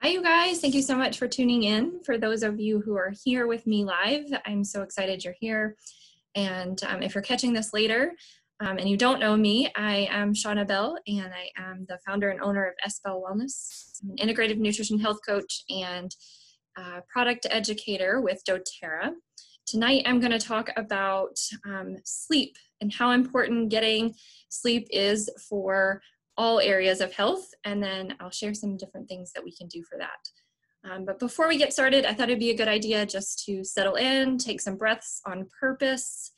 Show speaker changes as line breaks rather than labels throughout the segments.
Hi, you guys. Thank you so much for tuning in. For those of you who are here with me live, I'm so excited you're here. And if you're catching this later and you don't know me, I am Shauna Bell, and I am the founder and owner of S-Bell Wellness. I'm an integrative nutrition health coach and product educator with doTERRA. Tonight, I'm going to talk about sleep and how important getting sleep is for all areas of health, and then I'll share some different things that we can do for that. But before we get started, I thought it'd be a good idea just to settle in, take some breaths on purpose,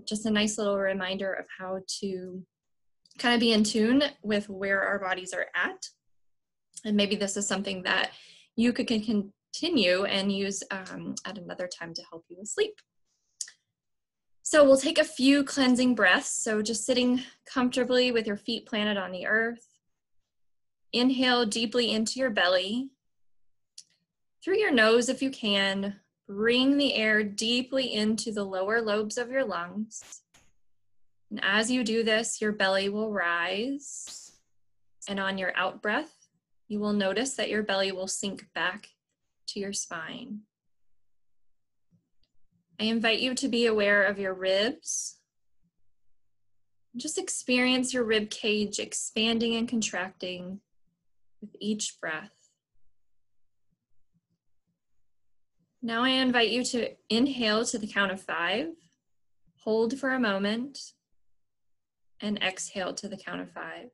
just a nice little reminder of how to kind of be in tune with where our bodies are at. And maybe this is something that you could continue and use at another time to help you with sleep. So we'll take a few cleansing breaths. So just sitting comfortably with your feet planted on the earth. Inhale deeply into your belly. Through your nose if you can. Bring the air deeply into the lower lobes of your lungs. And as you do this, your belly will rise. And on your out breath, you will notice that your belly will sink back to your spine. I invite you to be aware of your ribs. Just experience your rib cage expanding and contracting with each breath. Now I invite you to inhale to the count of 5, hold for a moment, and exhale to the count of 5.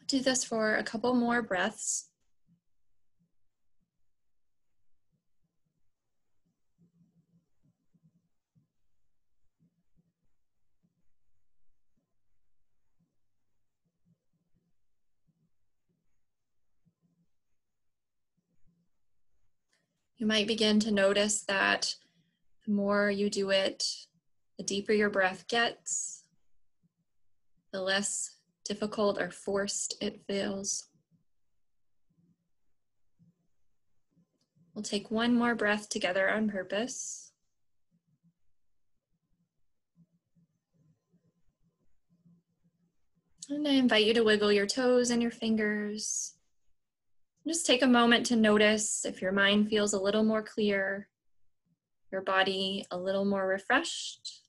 Do this for a couple more breaths. You might begin to notice that the more you do it, the deeper your breath gets, the less difficult or forced it feels. We'll take one more breath together on purpose. And I invite you to wiggle your toes and your fingers. Just take a moment to notice if your mind feels a little more clear, your body a little more refreshed,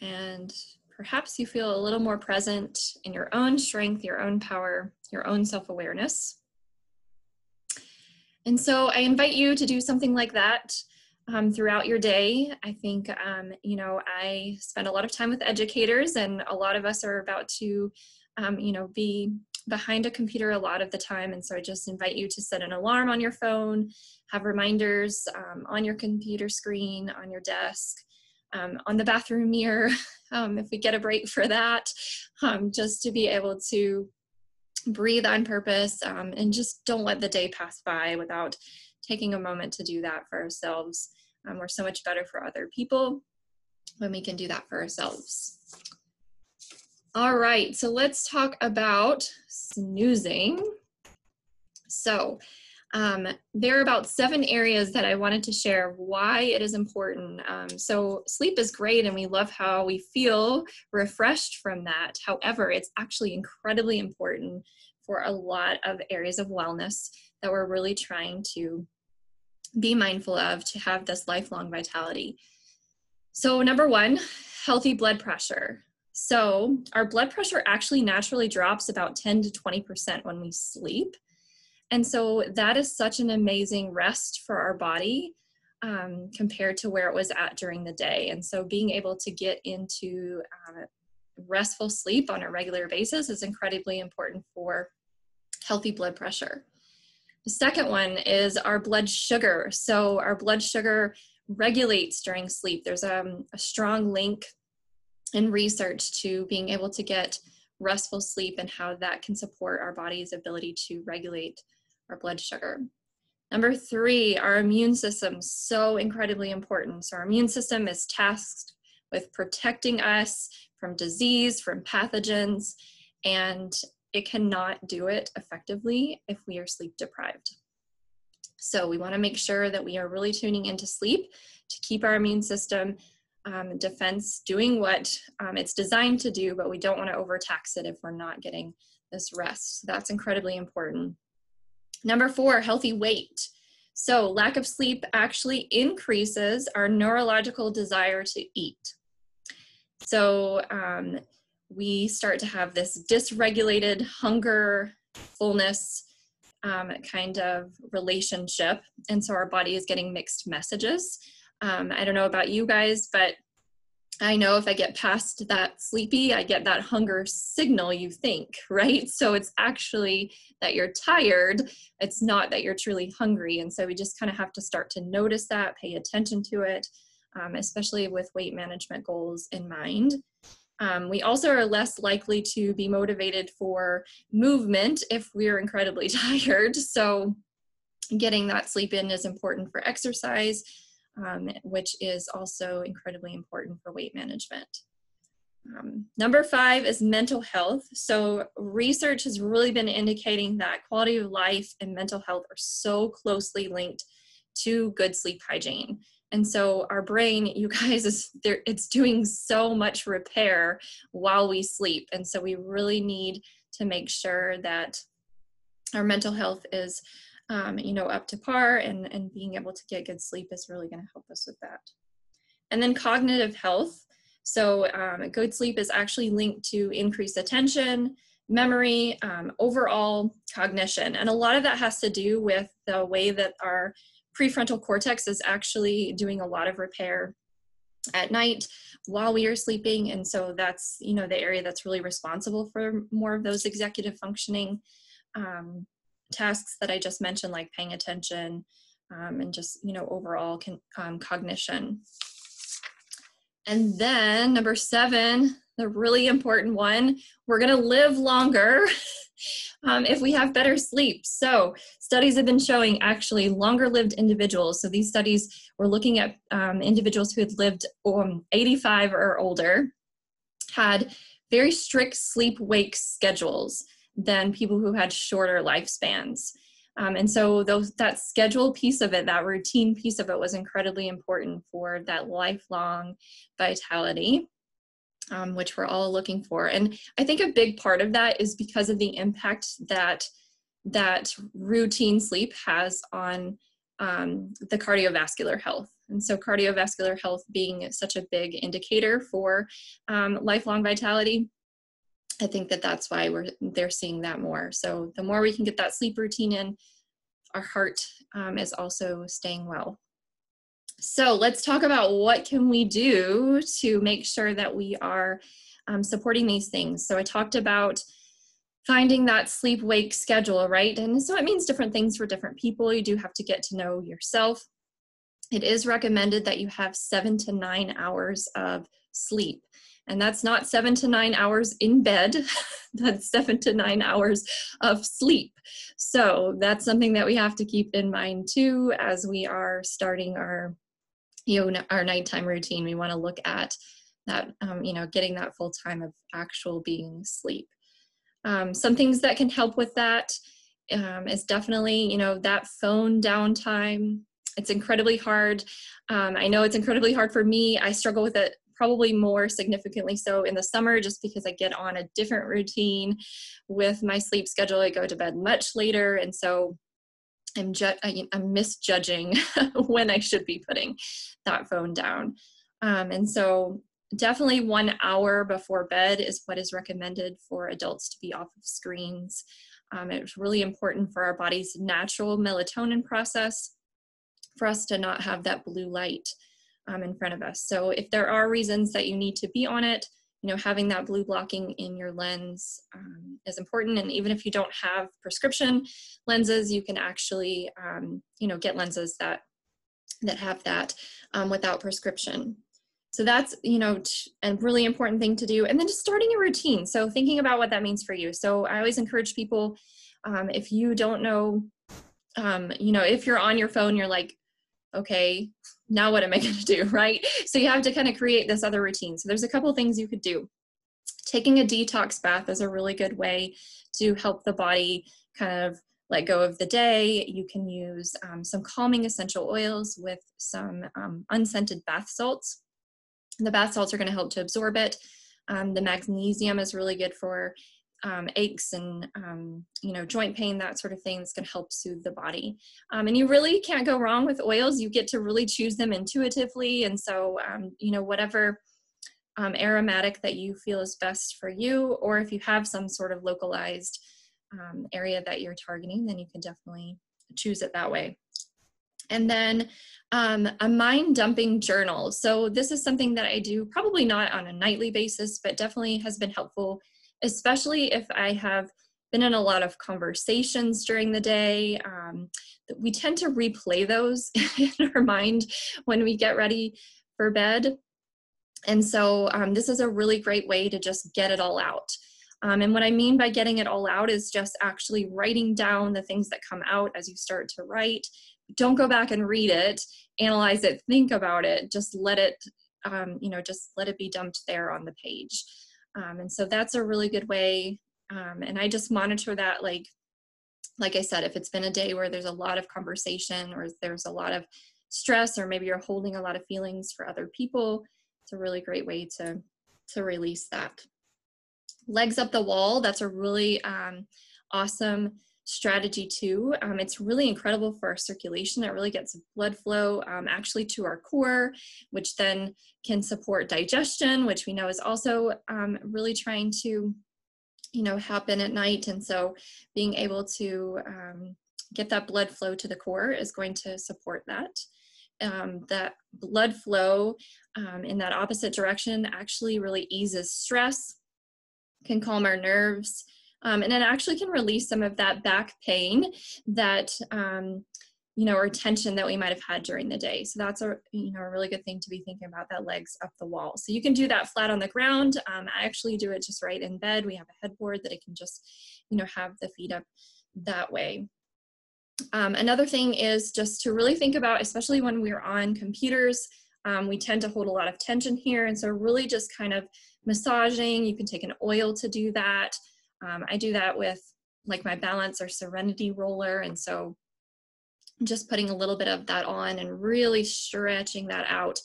and perhaps you feel a little more present in your own strength, your own power, your own self-awareness. And so I invite you to do something like that throughout your day. I think, I spend a lot of time with educators, and a lot of us are about to, be behind a computer a lot of the time. And so I just invite you to set an alarm on your phone, have reminders on your computer screen, on your desk, on the bathroom mirror, if we get a break for that, just to be able to breathe on purpose and just don't let the day pass by without taking a moment to do that for ourselves. We're so much better for other people when we can do that for ourselves. All right, so let's talk about snoozing. So there are about 7 areas that I wanted to share why it is important. So sleep is great and we love how we feel refreshed from that. However, it's actually incredibly important for a lot of areas of wellness that we're really trying to be mindful of to have this lifelong vitality. So number 1, healthy blood pressure. So our blood pressure actually naturally drops about 10 to 20% when we sleep. And so that is such an amazing rest for our body compared to where it was at during the day. And so being able to get into restful sleep on a regular basis is incredibly important for healthy blood pressure. The second one is our blood sugar. So our blood sugar regulates during sleep. There's a strong link in research to being able to get restful sleep and how that can support our body's ability to regulate our blood sugar. Number 3, our immune system, so incredibly important. So our immune system is tasked with protecting us from disease, from pathogens, and it cannot do it effectively if we are sleep deprived. So we want to make sure that we are really tuning into sleep to keep our immune system defense doing what it's designed to do, but we don't want to overtax it if we're not getting this rest. So that's incredibly important. Number 4, healthy weight. So lack of sleep actually increases our neurological desire to eat. So we start to have this dysregulated hunger, fullness kind of relationship. And so our body is getting mixed messages. I don't know about you guys, but I know if I get past that sleepy, I get that hunger signal, you think, right? So it's actually that you're tired. It's not that you're truly hungry. And so we just kind of have to start to notice that, pay attention to it, especially with weight management goals in mind. We also are less likely to be motivated for movement if we're incredibly tired. So getting that sleep in is important for exercise, which is also incredibly important for weight management. Number 5 is mental health. So research has really been indicating that quality of life and mental health are so closely linked to good sleep hygiene. And so our brain, you guys, it's doing so much repair while we sleep. And so we really need to make sure that our mental health is up to par, and being able to get good sleep is really going to help us with that. And then cognitive health. So good sleep is actually linked to increased attention, memory, overall cognition. And a lot of that has to do with the way that our prefrontal cortex is actually doing a lot of repair at night while we are sleeping. And so that's, the area that's really responsible for more of those executive functioning tasks that I just mentioned, like paying attention and just, overall cognition. And then number 7, the really important one, we're going to live longer if we have better sleep. So studies have been showing actually longer lived individuals. So these studies were looking at individuals who had lived 85 or older, had very strict sleep-wake schedules than people who had shorter lifespans. And so that schedule piece of it, that routine piece of it was incredibly important for that lifelong vitality, which we're all looking for. And I think a big part of that is because of the impact that routine sleep has on the cardiovascular health. And so cardiovascular health being such a big indicator for lifelong vitality, I think that's why they're seeing that more. So the more we can get that sleep routine in, our heart is also staying well. So let's talk about what can we do to make sure that we are supporting these things. So I talked about finding that sleep-wake schedule, right? And so it means different things for different people. You do have to get to know yourself. It is recommended that you have 7 to 9 hours of sleep. And that's not 7 to 9 hours in bed, that's 7 to 9 hours of sleep. So that's something that we have to keep in mind too, as we are starting our nighttime routine. We want to look at that, getting that full time of actual being sleep. Some things that can help with that is definitely, that phone downtime. It's incredibly hard. I know it's incredibly hard for me. I struggle with it probably more significantly so in the summer, just because I get on a different routine with my sleep schedule. I go to bed much later, and so I'm misjudging when I should be putting that phone down. And so definitely 1 hour before bed is what is recommended for adults to be off of screens. It's really important for our body's natural melatonin process for us to not have that blue light in front of us. So if there are reasons that you need to be on it, having that blue blocking in your lens is important. And even if you don't have prescription lenses, you can actually, get lenses that have that without prescription. So that's, a really important thing to do. And then just starting a routine. So thinking about what that means for you. So I always encourage people, if you don't know, if you're on your phone, you're like, okay, now what am I going to do, right? So you have to kind of create this other routine. So there's a couple things you could do. Taking a detox bath is a really good way to help the body kind of let go of the day. You can use some calming essential oils with some unscented bath salts. The bath salts are going to help to absorb it. The magnesium is really good for aches and joint pain, that sort of thing. It's going to help soothe the body. And you really can't go wrong with oils. You get to really choose them intuitively. And so, whatever aromatic that you feel is best for you, or if you have some sort of localized area that you're targeting, then you can definitely choose it that way. And then a mind dumping journal. So this is something that I do probably not on a nightly basis, but definitely has been helpful, especially if I have been in a lot of conversations during the day. We tend to replay those in our mind when we get ready for bed. And so this is a really great way to just get it all out. And what I mean by getting it all out is just actually writing down the things that come out as you start to write. Don't go back and read it, analyze it, think about it. Just let it, just let it be dumped there on the page. And so that's a really good way. And I just monitor that, like I said, if it's been a day where there's a lot of conversation or there's a lot of stress, or maybe you're holding a lot of feelings for other people, it's a really great way to release that. Legs up the wall, that's a really awesome strategy too. It's really incredible for our circulation. It really gets blood flow actually to our core, which then can support digestion, which we know is also really trying to happen at night. And so being able to get that blood flow to the core is going to support that. That blood flow in that opposite direction actually really eases stress, can calm our nerves, and it actually can release some of that back pain that, or tension that we might have had during the day. So that's a really good thing to be thinking about, that legs up the wall. So you can do that flat on the ground. I actually do it just right in bed. We have a headboard that I can just, have the feet up that way. Another thing is just to really think about, especially when we're on computers, we tend to hold a lot of tension here. And so really just kind of massaging. You can take an oil to do that. I do that with like my Balance or Serenity roller. And so just putting a little bit of that on and really stretching that out.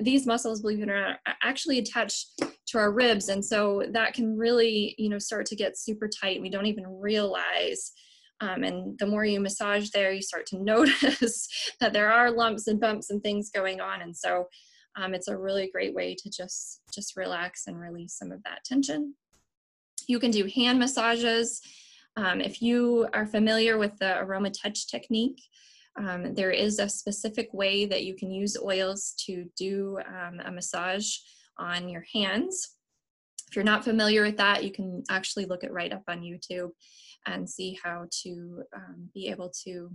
These muscles, believe it or not, are actually attached to our ribs. And so that can really, start to get super tight. We don't even realize. And the more you massage there, you start to notice that there are lumps and bumps and things going on. And so it's a really great way to just relax and release some of that tension. You can do hand massages. If you are familiar with the aroma touch technique, there is a specific way that you can use oils to do a massage on your hands. If you're not familiar with that, you can actually look it right up on YouTube and see how to be able to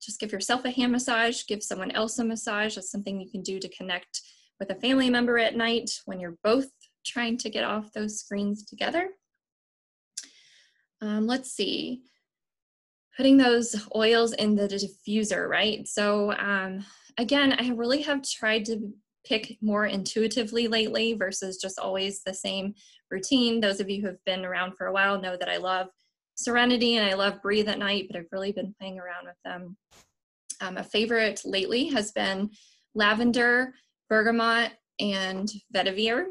just give yourself a hand massage, give someone else a massage. That's something you can do to connect with a family member at night when you're both trying to get off those screens together. Let's see, putting those oils in the diffuser, right? So again, I really have tried to pick more intuitively lately versus just always the same routine. Those of you who have been around for a while know that I love Serenity and I love Breathe at Night, but I've really been playing around with them. A favorite lately has been lavender, bergamot, and vetiver.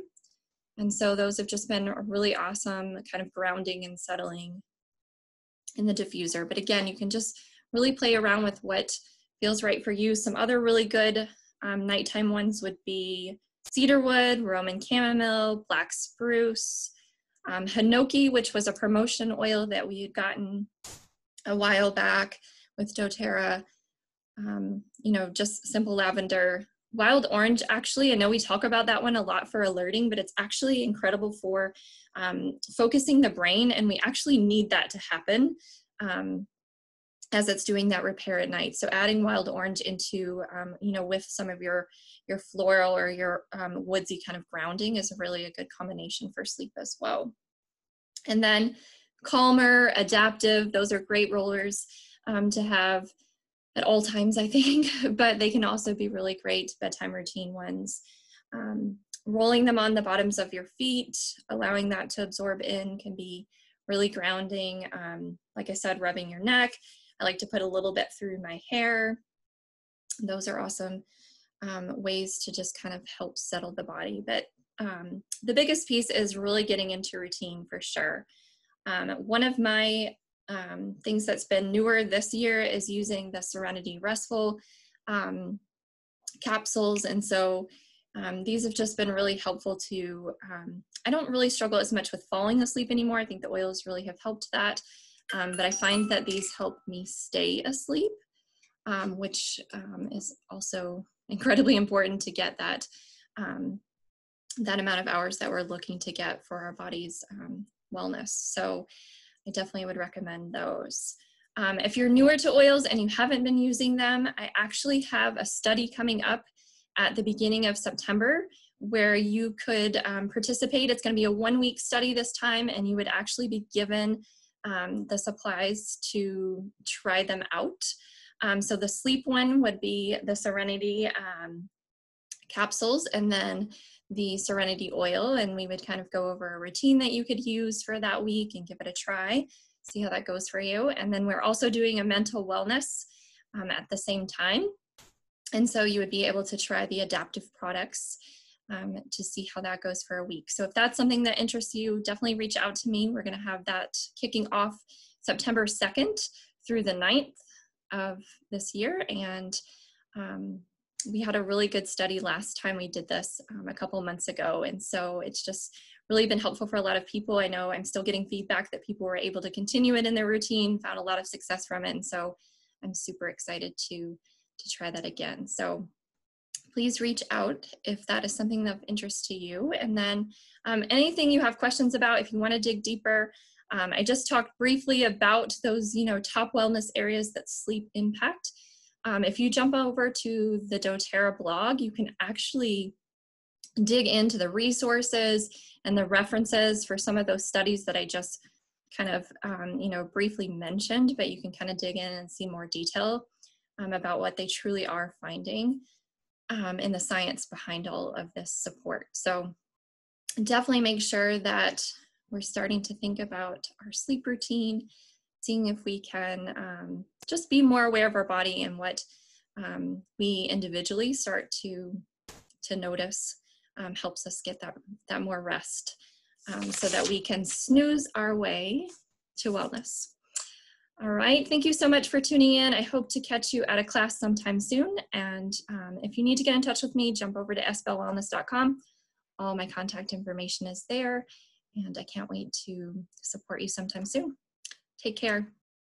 And so those have just been really awesome, kind of grounding and settling in the diffuser. But again, you can just really play around with what feels right for you. Some other really good nighttime ones would be cedarwood, Roman chamomile, black spruce, hinoki, which was a promotion oil that we had gotten a while back with doTERRA, just simple lavender. Wild orange, actually, I know we talk about that one a lot for alerting, but it's actually incredible for focusing the brain, and we actually need that to happen as it's doing that repair at night. So adding wild orange into, with some of your floral or your woodsy kind of grounding is really a good combination for sleep as well. And then calmer, adaptive, those are great rollers to have at all times, I think, but they can also be really great bedtime routine ones. rolling them on the bottoms of your feet, allowing that to absorb in can be really grounding. Like I said, rubbing your neck. I like to put a little bit through my hair. Those are awesome ways to just kind of help settle the body. But the biggest piece is really getting into routine for sure. One of my things that's been newer this year is using the Serenity Restful capsules. And so these have just been really helpful to, I don't really struggle as much with falling asleep anymore. I think the oils really have helped that. But I find that these help me stay asleep, which is also incredibly important to get that, that amount of hours that we're looking to get for our body's wellness. So I definitely would recommend those. If you're newer to oils and you haven't been using them, I actually have a study coming up at the beginning of September where you could participate. It's going to be a 1-week study this time, and you would actually be given the supplies to try them out. So the sleep one would be the Serenity capsules, and then the Serenity oil, and we would kind of go over a routine that you could use for that week and give it a try, see how that goes for you. And then we're also doing a mental wellness at the same time. And so you would be able to try the adaptive products to see how that goes for a week. So if that's something that interests you, definitely reach out to me. We're going to have that kicking off September 2nd through the 9th of this year. And we had a really good study last time we did this a couple months ago. And so it's just really been helpful for a lot of people. I know I'm still getting feedback that people were able to continue it in their routine, found a lot of success from it. And so I'm super excited to try that again. So please reach out if that is something of interest to you. And then anything you have questions about, if you want to dig deeper, I just talked briefly about those, top wellness areas that sleep impact. If you jump over to the doTERRA blog, you can actually dig into the resources and the references for some of those studies that I just kind of, briefly mentioned, but you can kind of dig in and see more detail about what they truly are finding and the science behind all of this support. So definitely make sure that we're starting to think about our sleep routine, seeing if we can just be more aware of our body and what we individually start to notice helps us get that more rest so that we can snooze our way to wellness. All right, thank you so much for tuning in. I hope to catch you at a class sometime soon. And if you need to get in touch with me, jump over to sbellwellness.com. All my contact information is there, and I can't wait to support you sometime soon. Take care.